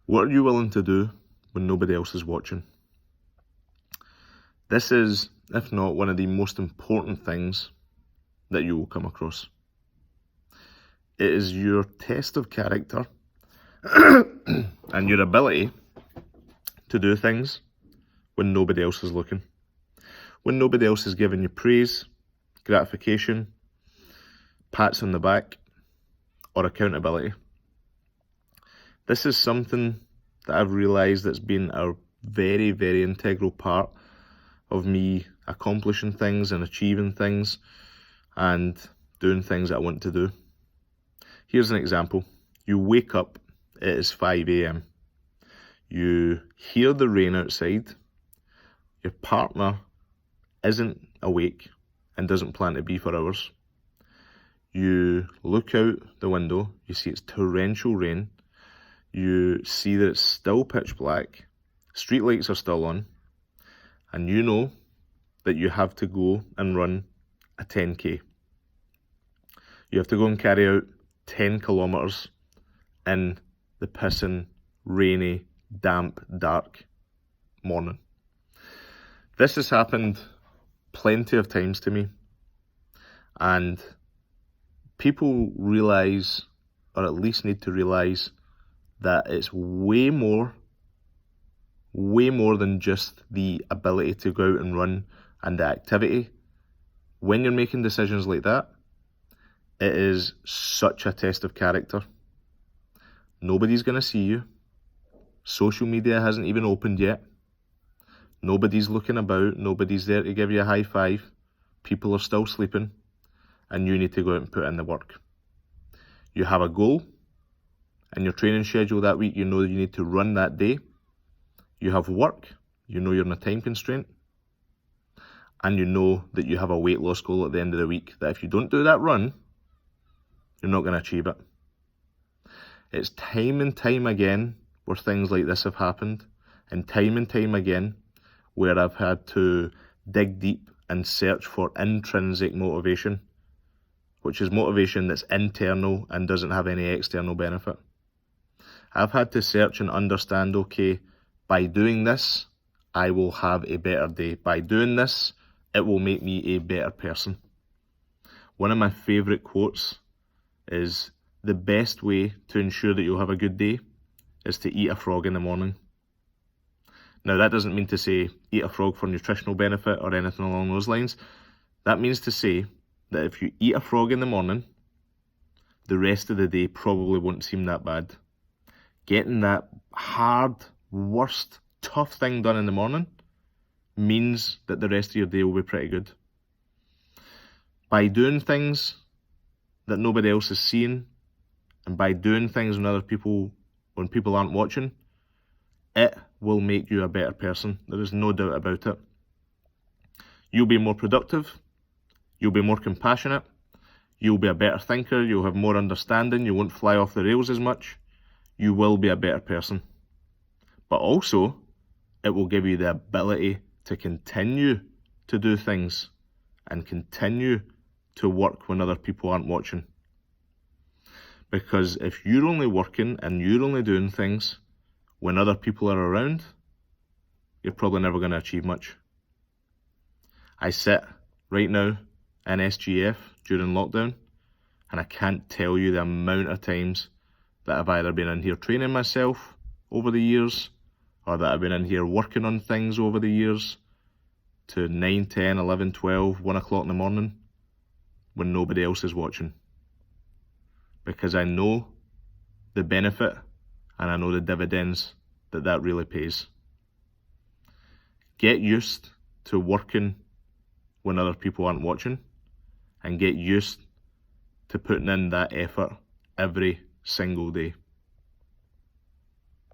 What are you willing to do when nobody else is watching? This is, if not one of the most important things that you will come across. It is your test of character and your ability to do things when nobody else is looking. When nobody else is giving you praise, gratification, pats on the back, or accountability. This is something that I've realised that's been a very, very integral part of me accomplishing things and achieving things and doing things that I want to do. Here's an example. You wake up, it is 5 a.m. You hear the rain outside. Your partner isn't awake and doesn't plan to be for hours. You look out the window, you see it's torrential rain. You see that it's still pitch black, street lights are still on, and you know that you have to go and run a 10k. You have to go and carry out 10 kilometres in the pissing, rainy, damp, dark morning. This has happened plenty of times to me, and people realise, or at least need to realise, that it's way more than just the ability to go out and run and the activity. When you're making decisions like that, it is such a test of character. Nobody's going to see you. Social media hasn't even opened yet. Nobody's looking about. Nobody's there to give you a high five. People are still sleeping, and you need to go out and put in the work. You have a goal, and your training schedule that week, you know that you need to run that day. You have work, you know you're in a time constraint, and you know that you have a weight loss goal at the end of the week, that if you don't do that run, you're not going to achieve it. It's time and time again where things like this have happened, and time again where I've had to dig deep and search for intrinsic motivation, which is motivation that's internal and doesn't have any external benefit. I've had to search and understand, okay, by doing this, I will have a better day. By doing this, it will make me a better person. One of my favourite quotes is, the best way to ensure that you'll have a good day is to eat a frog in the morning. Now, that doesn't mean to say eat a frog for nutritional benefit or anything along those lines. That means to say that if you eat a frog in the morning, the rest of the day probably won't seem that bad. Getting that hard, worst, tough thing done in the morning means that the rest of your day will be pretty good. By doing things that nobody else is seeing, and by doing things when people aren't watching, it will make you a better person. There is no doubt about it. You'll be more productive, you'll be more compassionate, you'll be a better thinker, you'll have more understanding, you won't fly off the rails as much. You will be a better person. But also, it will give you the ability to continue to do things and continue to work when other people aren't watching. Because if you're only working and you're only doing things when other people are around, you're probably never going to achieve much. I sit right now in SGF during lockdown, and I can't tell you the amount of times that I've either been in here training myself over the years, or that I've been in here working on things over the years to 9, 10, 11, 12, 1 o'clock in the morning when nobody else is watching. Because I know the benefit and I know the dividends that really pays. Get used to working when other people aren't watching, and get used to putting in that effort every single day.